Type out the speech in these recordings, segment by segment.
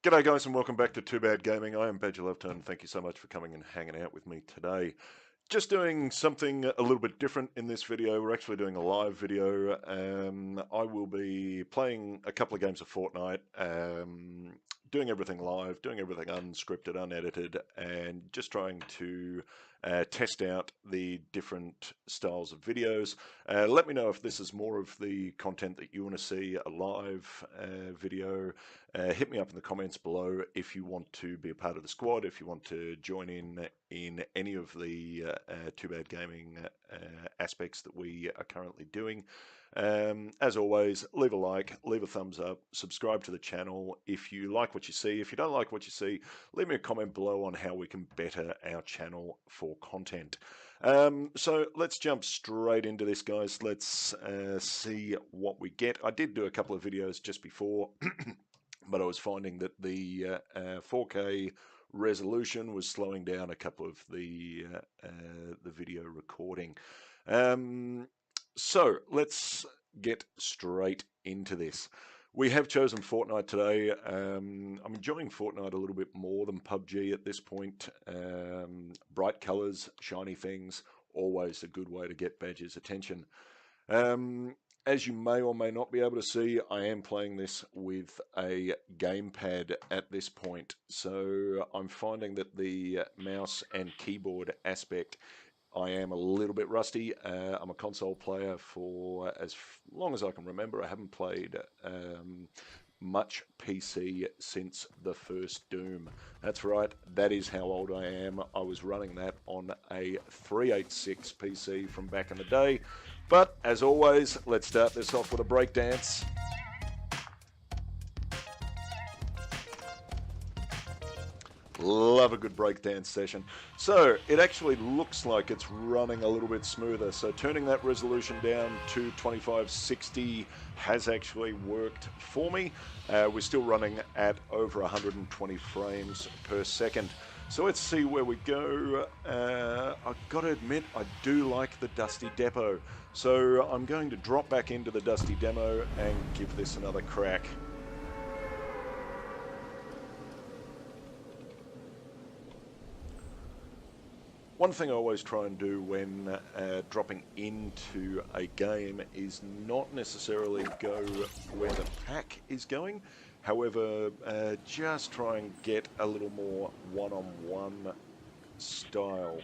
G'day guys and welcome back to Too Bad Gaming. I am Badger Lovetone. Thank you so much for coming and hanging out with me today. Just doing something a little bit different in this video. We're actually doing a live video. I will be playing a couple of games of Fortnite, doing everything live, doing everything unscripted, unedited, and just trying to test out the different styles of videos. Let me know if this is more of the content that you want to see, a live video. Hit me up in the comments below if you want to be a part of the squad, if you want to join in any of the Too Bad Gaming aspects that we are currently doing. As always, leave a like, leave a thumbs up, subscribe to the channel if you like what you see. If you don't like what you see, leave me a comment below on how we can better our channel for content. So let's jump straight into this, guys. Let's see what we get. I did do a couple of videos just before, but I was finding that the 4K resolution was slowing down a couple of the video recording. So let's get straight into this. We have chosen Fortnite today. I'm enjoying Fortnite a little bit more than PUBG at this point. Bright colours, shiny things, always a good way to get Badger's attention. As you may or may not be able to see, I am playing this with a gamepad at this point. So I'm finding that the mouse and keyboard aspect, I am a little bit rusty. I'm a console player for as long as I can remember. I haven't played much PC since the first Doom. That's right, that is how old I am. I was running that on a 386 PC from back in the day. But as always, let's start this off with a breakdance. Love a good breakdance session. So it actually looks like it's running a little bit smoother. So turning that resolution down to 2560 has actually worked for me. We're still running at over 120 frames per second. So let's see where we go. I've got to admit, I do like the Dusty Depot. So I'm going to drop back into the Dusty Demo and give this another crack. One thing I always try and do when dropping into a game is not necessarily go where the pack is going. However, just try and get a little more one-on-one style.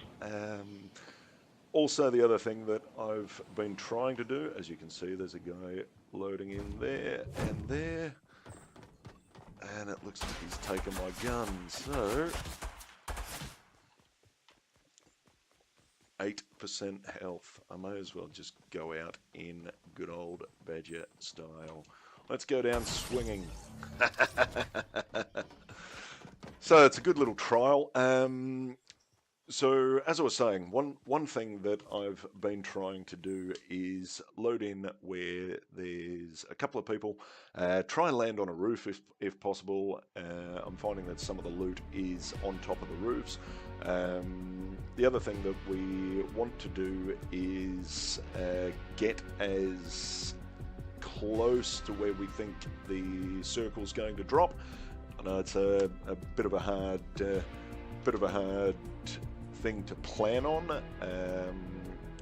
Also, the other thing that I've been trying to do, as you can see, there's a guy loading in there and there. And it looks like he's taken my gun, so 8% health. I may as well just go out in good old Badger style. Let's go down swinging. So it's a good little trial. So as I was saying, one thing that I've been trying to do is load in where there's a couple of people, try and land on a roof if possible. I'm finding that some of the loot is on top of the roofs. The other thing that we want to do is get as close to where we think the circle's going to drop. I know it's a bit of a hard thing to plan on,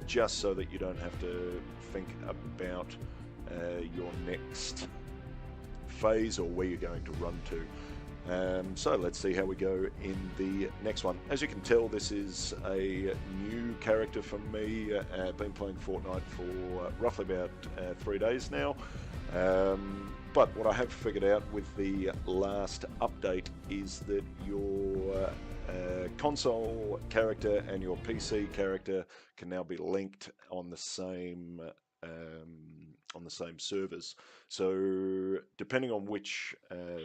just so that you don't have to think about your next phase or where you're going to run to. So let's see how we go in the next one. As you can tell, this is a new character for me. I've been playing Fortnite for roughly about 3 days now. But what I have figured out with the last update is that your console character and your PC character can now be linked on the same servers. So depending on which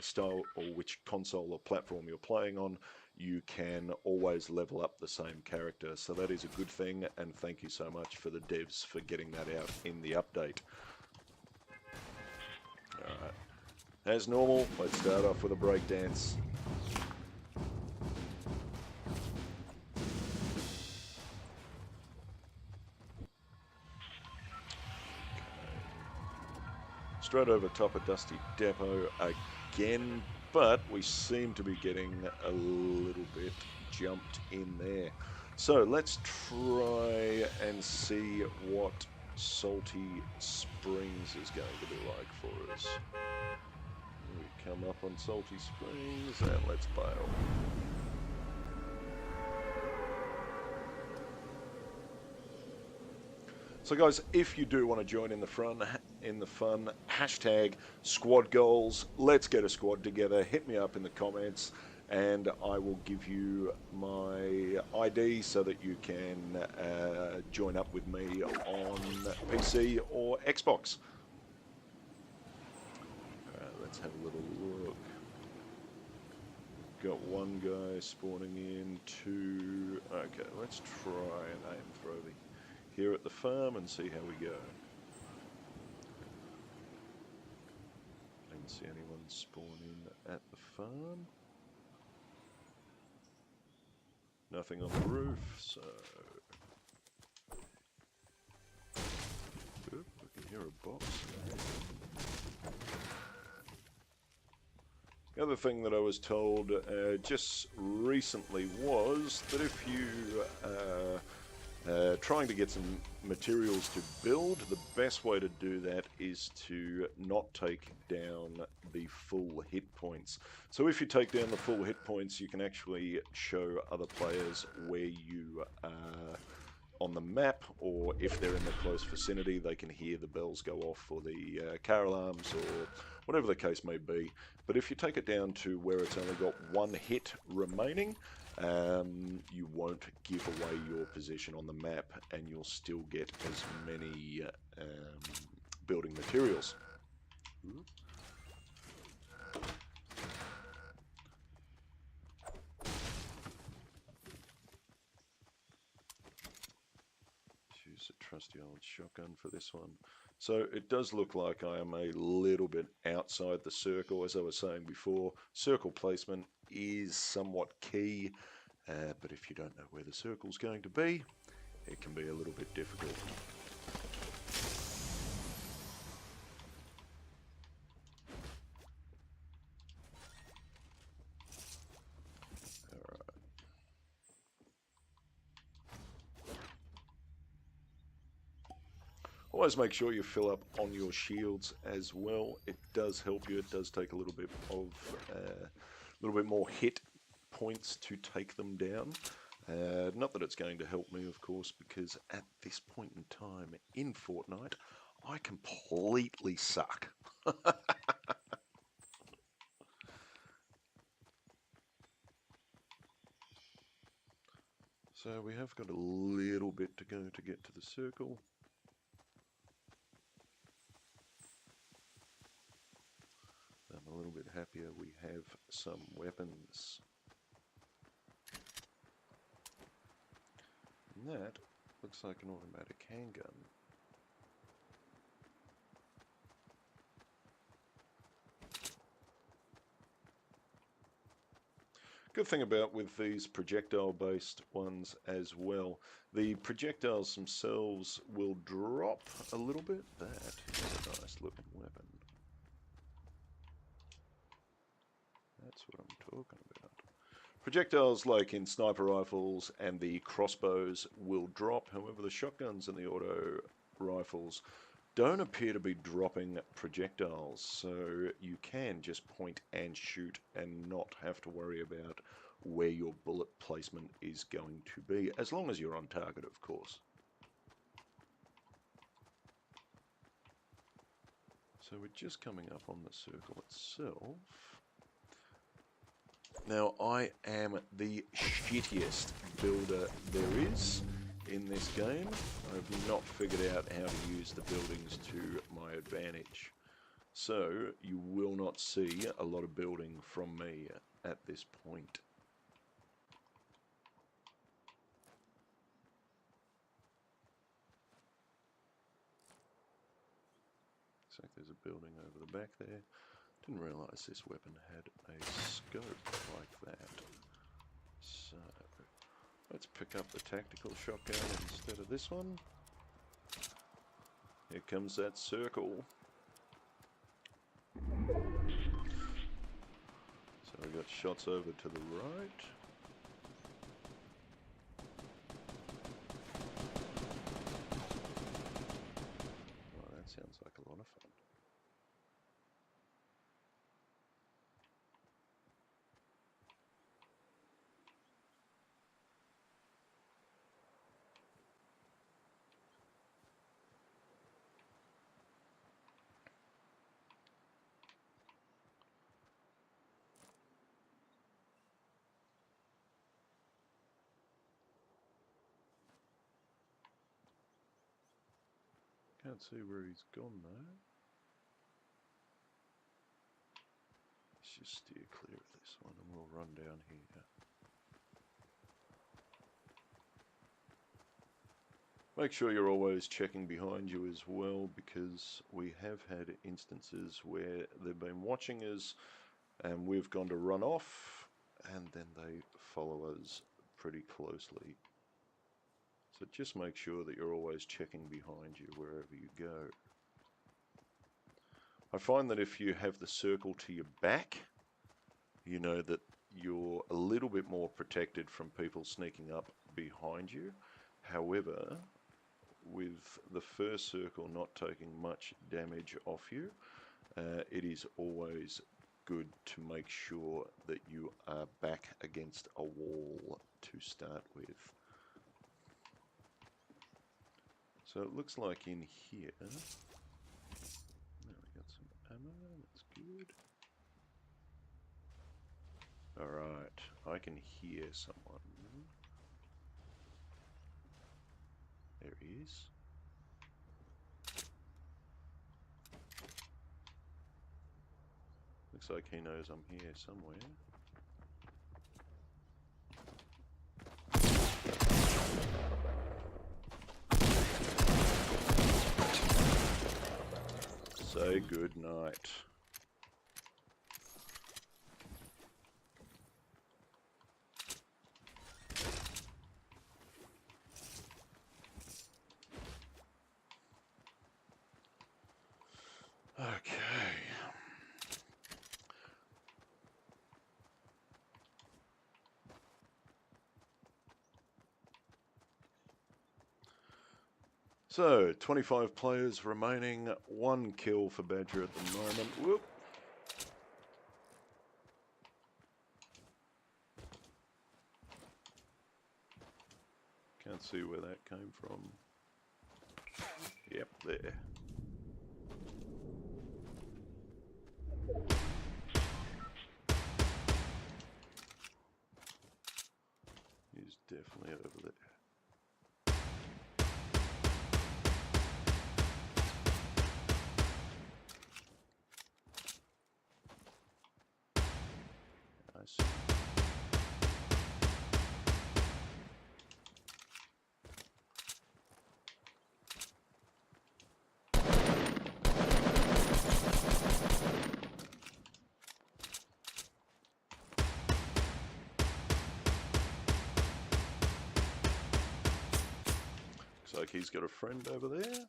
style or which console or platform you're playing on, you can always level up the same character. So that is a good thing, and thank you so much for the devs for getting that out in the update. Alright, as normal, let's start off with a breakdance. Straight over top of Dusty Depot again. but we seem to be getting a little bit jumped in there. So let's try and see what Salty Springs is going to be like for us. We come up on Salty Springs and let's bail. So guys, if you do want to join in the fun, hashtag squad goals. Let's get a squad together. Hit me up in the comments and I will give you my ID so that you can join up with me on PC or Xbox. Let's have a little look. Got one guy spawning in, two. Okay, let's try and aim throw here at the farm and see how we go. Didn't see anyone spawn in at the farm. Nothing on the roof, so... Oop, I can hear a box. The other thing that I was told just recently was that if you trying to get some materials to build, the best way to do that is to not take down the full hit points. So if you take down the full hit points, you can actually show other players where you are on the map, or if they're in the close vicinity, they can hear the bells go off for the car alarms or whatever the case may be. But if you take it down to where it's only got one hit remaining, you won't give away your position on the map and you'll still get as many building materials. Use a trusty old shotgun for this one. So it does look like I am a little bit outside the circle, as I was saying before. Circle placement is somewhat key, but if you don't know where the circle's going to be, it can be a little bit difficult. Always make sure you fill up on your shields as well. It does help you. It does take a little bit more hit points to take them down. Not that it's going to help me, of course, because at this point in time in Fortnite, I completely suck. So we have got a little bit to go to get to the circle. I'm a little bit happier we have some weapons. And that looks like an automatic handgun. Good thing about with these projectile-based ones as well, the projectiles themselves will drop a little bit. That is a nice looking weapon. That's what I'm talking about. Projectiles like in sniper rifles and the crossbows will drop, however the shotguns and the auto rifles don't appear to be dropping projectiles, so you can just point and shoot and not have to worry about where your bullet placement is going to be, as long as you're on target, of course. So we're just coming up on the circle itself. Now, I am the shittiest builder there is in this game. I've not figured out how to use the buildings to my advantage. So, you will not see a lot of building from me at this point. Looks like there's a building over the back there. Didn't realise this weapon had a scope like that. So, let's pick up the tactical shotgun instead of this one. Here comes that circle. shots over to the right. Well, that sounds like a lot of fun. Can't see where he's gone though. Let's just steer clear of this one and we'll run down here. Make sure you're always checking behind you as well, because we have had instances where they've been watching us and we've gone to run off and then they follow us pretty closely. So just make sure that you're always checking behind you wherever you go. I find that if you have the circle to your back, you know that you're a little bit more protected from people sneaking up behind you. However, with the first circle not taking much damage off you, it is always good to make sure that you are back against a wall to start with. So it looks like in here, now we got some ammo, that's good. Alright, I can hear someone. There he is. Looks like he knows I'm here somewhere. Say good night. Okay. So, 25 players remaining, 1 kill for Badger at the moment. Whoop. Can't see where that came from. Yep, there. He's definitely over there. I see. Looks like he's got a friend over there.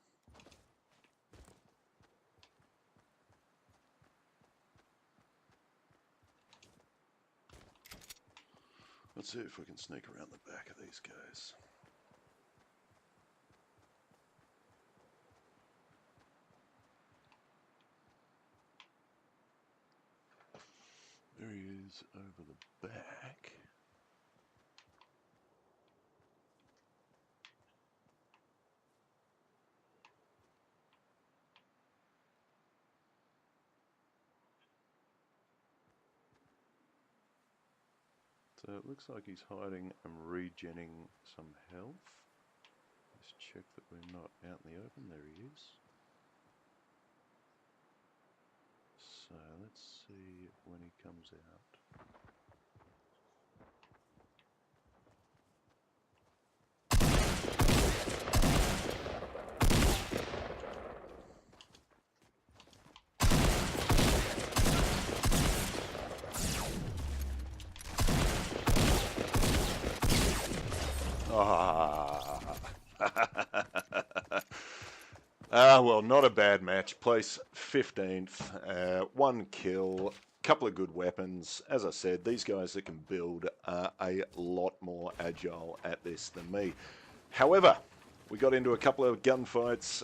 Let's see if we can sneak around the back of these guys. There he is over the back. So it looks like he's hiding and regenning some health. Let's check that we're not out in the open. There he is. So let's see when he comes out. Well, not a bad match. Place 15th, 1 kill, couple of good weapons. As I said, these guys that can build are a lot more agile at this than me. However, we got into a couple of gunfights,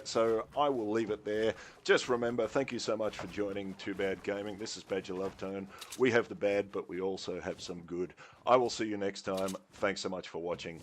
so I will leave it there. Just remember, thank you so much for joining Too Bad Gaming. This is Badger Lovetone. We have the bad, but we also have some good. I will see you next time. Thanks so much for watching.